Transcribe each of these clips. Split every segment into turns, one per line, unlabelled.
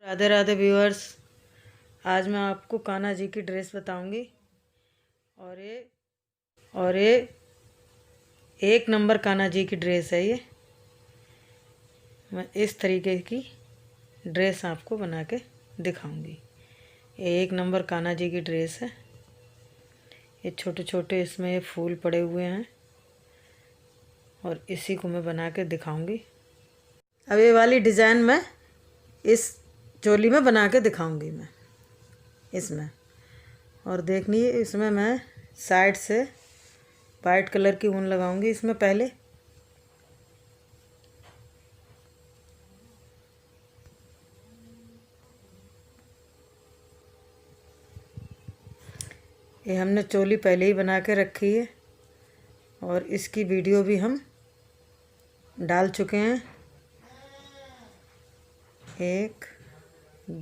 Radhe Radhe viewers. आज मैं आपको कान्हा जी की ड्रेस बताऊंगी और ये एक नंबर कान्हा जी की ड्रेस है। ये मैं इस तरीके की ड्रेस आपको बना के दिखाऊंगी। ये एक नंबर कान्हा जी की ड्रेस है। ये छोटे छोटे इसमें ये फूल पड़े हुए हैं और इसी को मैं बना के दिखाऊंगी। अब ये वाली डिज़ाइन मैं इस चोली में बना के दिखाऊंगी मैं इसमें। और देखनी है, इसमें मैं साइड से वाइट कलर की ऊन लगाऊंगी इसमें पहले। ये हमने चोली पहले ही बना के रखी है और इसकी वीडियो भी हम डाल चुके हैं। 1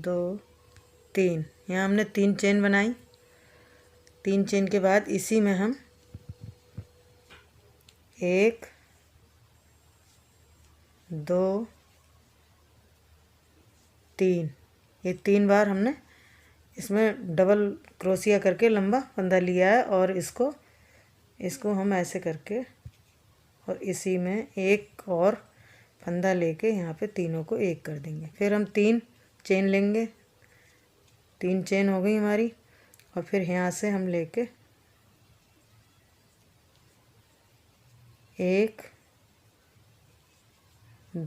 2 3 यहाँ हमने 3 चेन बनाई। 3 चेन के बाद इसी में हम 1 2 3 ये 3 बार हमने इसमें डबल क्रोशिया करके लंबा फंदा लिया है और इसको हम ऐसे करके और इसी में एक और फंदा लेके यहाँ पे तीनों को एक कर देंगे। फिर हम 3 चेन लेंगे। 3 चेन हो गई हमारी और फिर यहाँ से हम लेके 1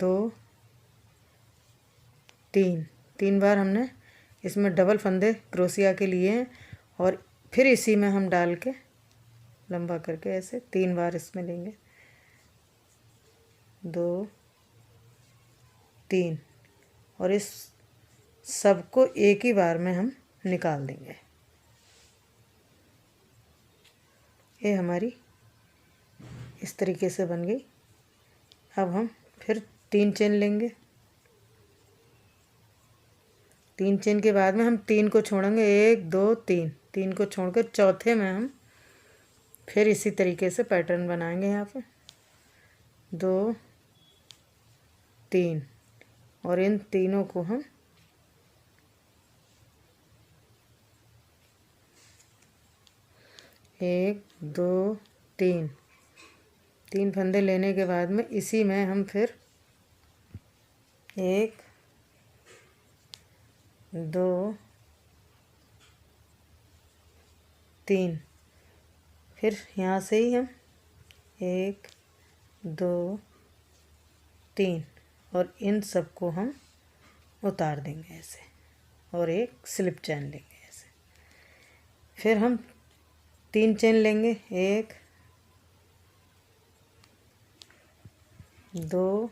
2 3 बार हमने इसमें डबल फंदे क्रोशिया के लिए हैं और फिर इसी में हम डाल के लंबा करके ऐसे 3 बार इसमें लेंगे। 2 3 और इस सबको एक ही बार में हम निकाल देंगे। ये हमारी इस तरीके से बन गई। अब हम फिर 3 चेन लेंगे। 3 चेन के बाद में हम 3 को छोड़ेंगे। 1 2 3 को छोड़कर चौथे में हम फिर इसी तरीके से पैटर्न बनाएंगे। यहाँ पे 2 3 और इन तीनों को हम 1 2 3 फंदे लेने के बाद में इसी में हम फिर 1 2 3 फिर यहाँ से ही हम 1 2 3 और इन सबको हम उतार देंगे ऐसे और एक स्लिप चेन लेंगे ऐसे। फिर हम 3 चेन लेंगे। 1 2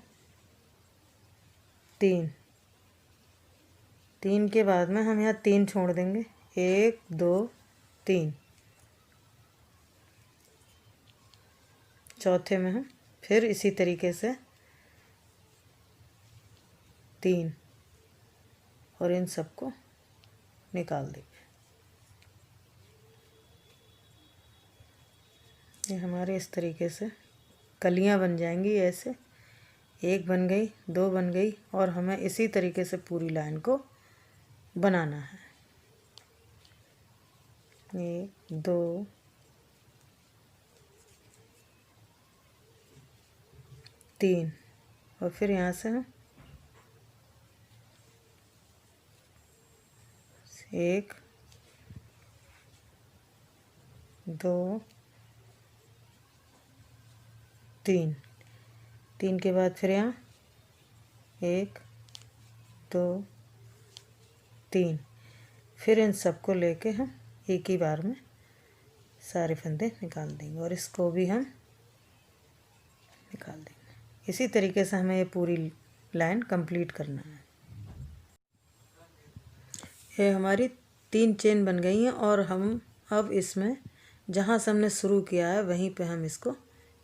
3 के बाद में हम यहाँ 3 छोड़ देंगे। 1 2 3 चौथे में हम फिर इसी तरीके से 3 और इन सबको निकाल देंगे। ये हमारे इस तरीके से कलियां बन जाएंगी। ऐसे 1 बन गई, 2 बन गई और हमें इसी तरीके से पूरी लाइन को बनाना है। 1 2 3 और फिर यहाँ से हम 1 2 3 के बाद फिर यहाँ 1 2 3 फिर इन सबको लेके हम एक ही बार में सारे फंदे निकाल देंगे और इसको भी हम निकाल देंगे। इसी तरीके से हमें ये पूरी लाइन कंप्लीट करना है। ये हमारी 3 चेन बन गई हैं और हम अब इसमें जहाँ से हमने शुरू किया है वहीं पे हम इसको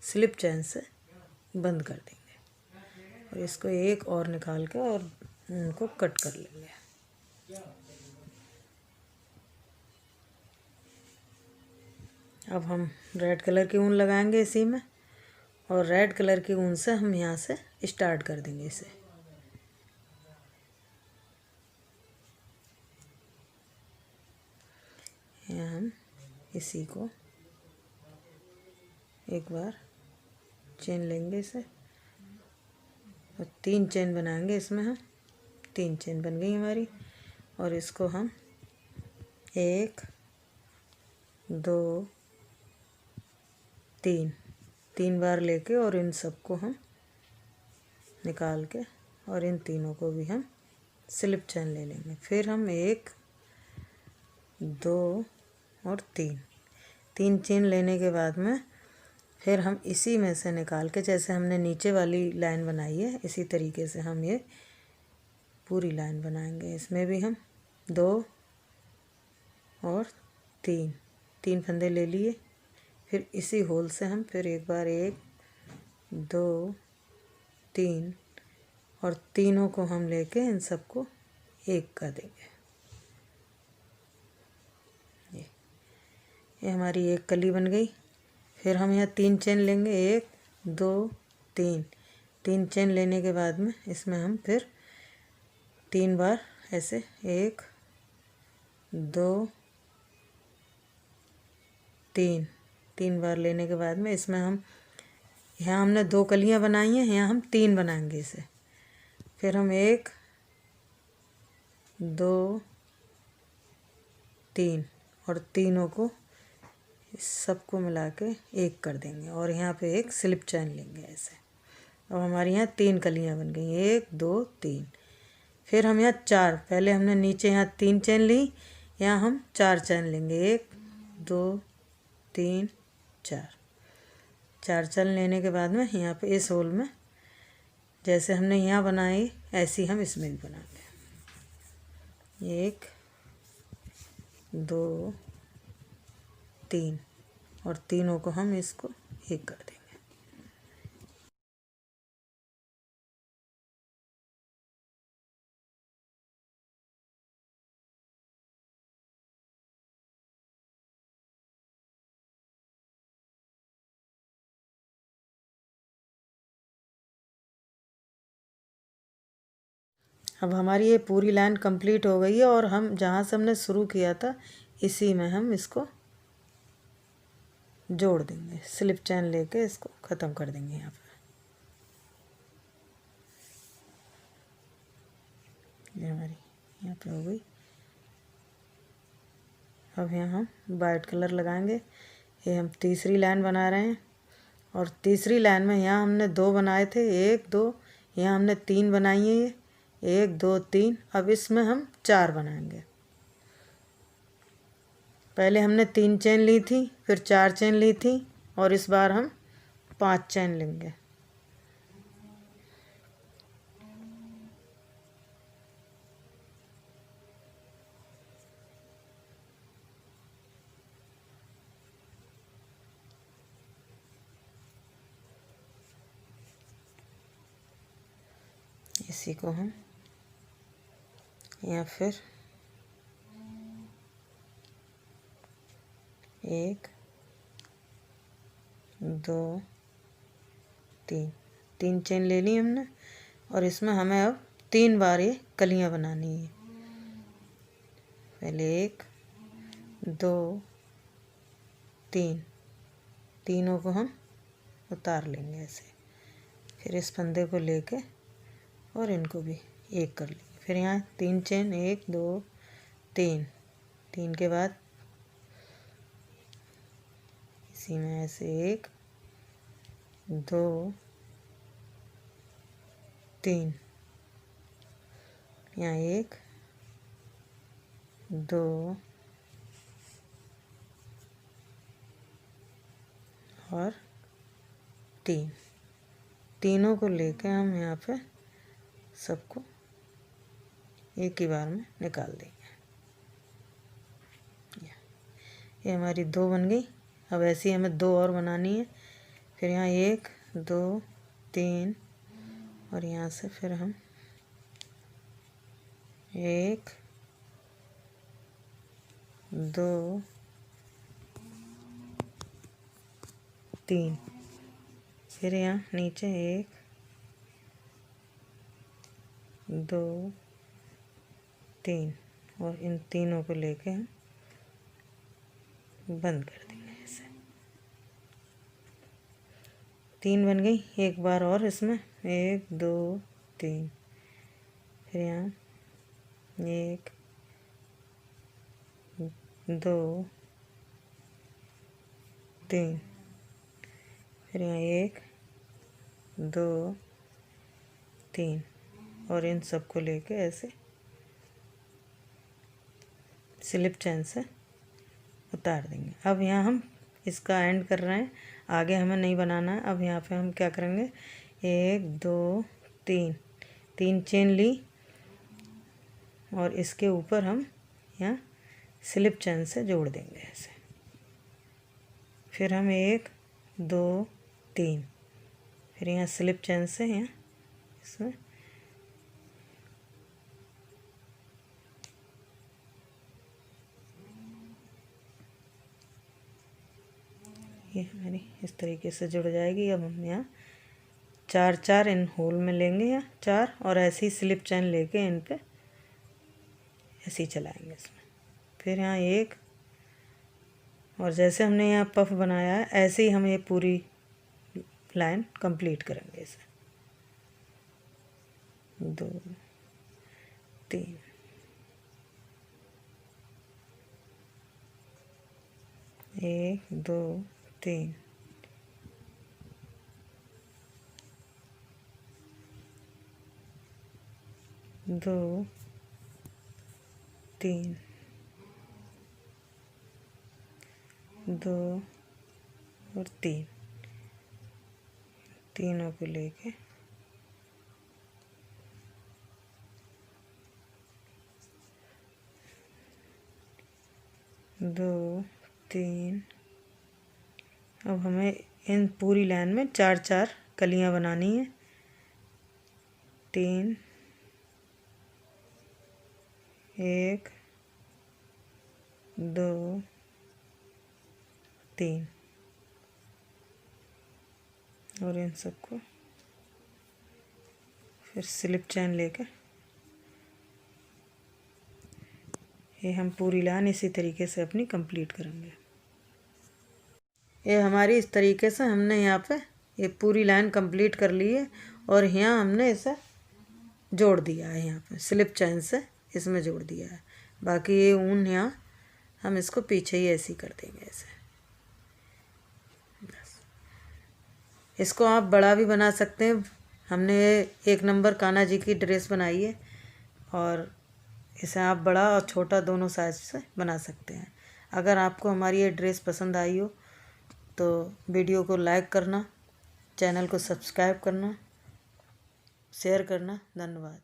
स्लिप चेन से बंद कर देंगे और इसको एक और निकाल के और उनको कट कर लेंगे। अब हम रेड कलर की ऊन लगाएंगे इसी में और रेड कलर की ऊन से हम यहाँ से स्टार्ट कर देंगे इसे। यहाँ हम इसी को एक बार चेन लेंगे इसे और 3 चेन बनाएंगे इसमें हम। 3 चेन बन गई हमारी और इसको हम 1 2 3 बार लेके और इन सबको हम निकाल के और इन तीनों को भी हम स्लिप चेन ले लेंगे। फिर हम 1 2 और 3 चेन लेने के बाद में फिर हम इसी में से निकाल के, जैसे हमने नीचे वाली लाइन बनाई है इसी तरीके से हम ये पूरी लाइन बनाएंगे। इसमें भी हम 2 और 3 फंदे ले लिए। फिर इसी होल से हम फिर एक बार 1 2 3 और तीनों को हम लेके इन सबको एक कर देंगे। ये हमारी एक कली बन गई। फिर हम यहाँ 3 चेन लेंगे, 1 2 3 चेन लेने के बाद में इसमें हम फिर 3 बार ऐसे 1 2 3 बार लेने के बाद में इसमें हम यहाँ हमने 2 कलियाँ बनाई हैं, यहाँ हम 3 बनाएंगे इसे। फिर हम 1 2 3 और तीनों को इस सबको मिला के एक कर देंगे और यहाँ पे एक स्लिप चेन लेंगे ऐसे। अब हमारी यहाँ 3 कलियाँ बन गई, 1 2 3। फिर हम यहाँ 4, पहले हमने नीचे यहाँ 3 चेन ली, यहाँ हम 4 चेन लेंगे, 1 2 3 4 चेन लेने के बाद में यहाँ पे इस होल में जैसे हमने यहाँ बनाई ऐसे ही हम इसमें भी बनाएंगे। 1 2 3 और तीनों को हम इसको एक कर देंगे। अब हमारी ये पूरी लाइन कंप्लीट हो गई है और हम जहाँ से हमने शुरू किया था इसी में हम इसको जोड़ देंगे। स्लिप चेन लेके इसको ख़त्म कर देंगे यहाँ पर। ये हमारी यहाँ पे हो गई। अब यहाँ हम वाइट कलर लगाएंगे। ये हम तीसरी लाइन बना रहे हैं और तीसरी लाइन में यहाँ हमने 2 बनाए थे, 1 2, यहाँ हमने 3 बनाई है, ये 1 2 3। अब इसमें हम 4 बनाएंगे। पहले हमने 3 चेन ली थी, फिर 4 चेन ली थी और इस बार हम 5 चेन लेंगे। इसी को हम यहाँ फिर 1 2 3 चेन ले ली हमने और इसमें हमें अब 3 बार ये कलियाँ बनानी है। पहले 1 2 3, तीनों को हम उतार लेंगे ऐसे। फिर इस फंदे को लेके और इनको भी एक कर लेंगे। फिर यहाँ 3 चेन, 1 2 3 के बाद इसी में ऐसे 1 2 3, यहाँ 1 2 और 3, तीनों को लेके हम यहाँ पे सबको एक ही बार में निकाल देंगे। ये हमारी 2 बन गई। अब ऐसी हमें 2 और बनानी है। फिर यहाँ 1 2 3 और यहाँ से फिर हम 1 2 3, फिर यहाँ नीचे 1 2 3 और इन तीनों को लेके हम बंद कर देंगे ऐसे। 3 बन गई। एक बार और इसमें 1 2 3, फिर यहाँ 1 2 3, फिर यहाँ 1 2 3, और इन सबको लेके ऐसे स्लिप चेन से उतार देंगे। अब यहाँ हम इसका एंड कर रहे हैं, आगे हमें नहीं बनाना है। अब यहाँ पे हम क्या करेंगे, 1 2 3, 3 चेन ली और इसके ऊपर हम यहाँ स्लिप चेन से जोड़ देंगे ऐसे। फिर हम 1 2 3, फिर यहाँ स्लिप चेन से यहाँ इसमें ये हमारी इस तरीके से जुड़ जाएगी। अब हम यहाँ 4 4 इन होल में लेंगे, यहाँ 4, और ऐसी स्लिप चेन लेके इन पे ऐसे ही चलाएंगे इसमें। फिर यहाँ 1, और जैसे हमने यहाँ पफ बनाया है ऐसे ही हम ये पूरी लाइन कंप्लीट करेंगे इसे। 2 3, 1 2 3, 2 3, 2 और 3, तीनों को लेके 2 3। अब हमें इन पूरी लाइन में 4 4 कलियां बनानी है। 3 1 2 3, और इन सबको फिर स्लिप चेन लेके ये हम पूरी लाइन इसी तरीके से अपनी कंप्लीट करेंगे। ये हमारी इस तरीके से हमने यहाँ पे ये पूरी लाइन कंप्लीट कर ली है, और यहाँ हमने इसे जोड़ दिया है, यहाँ पे स्लिप चेन से इसमें जोड़ दिया है। बाकी ये ऊन यहाँ हम इसको पीछे ही ऐसे ही कर देंगे ऐसे। बस इसको आप बड़ा भी बना सकते हैं। हमने 1 नंबर कान्हा जी की ड्रेस बनाई है, और इसे आप बड़ा और छोटा दोनों साइज से बना सकते हैं। अगर आपको हमारी ये ड्रेस पसंद आई हो तो वीडियो को लाइक करना, चैनल को सब्सक्राइब करना, शेयर करना। धन्यवाद।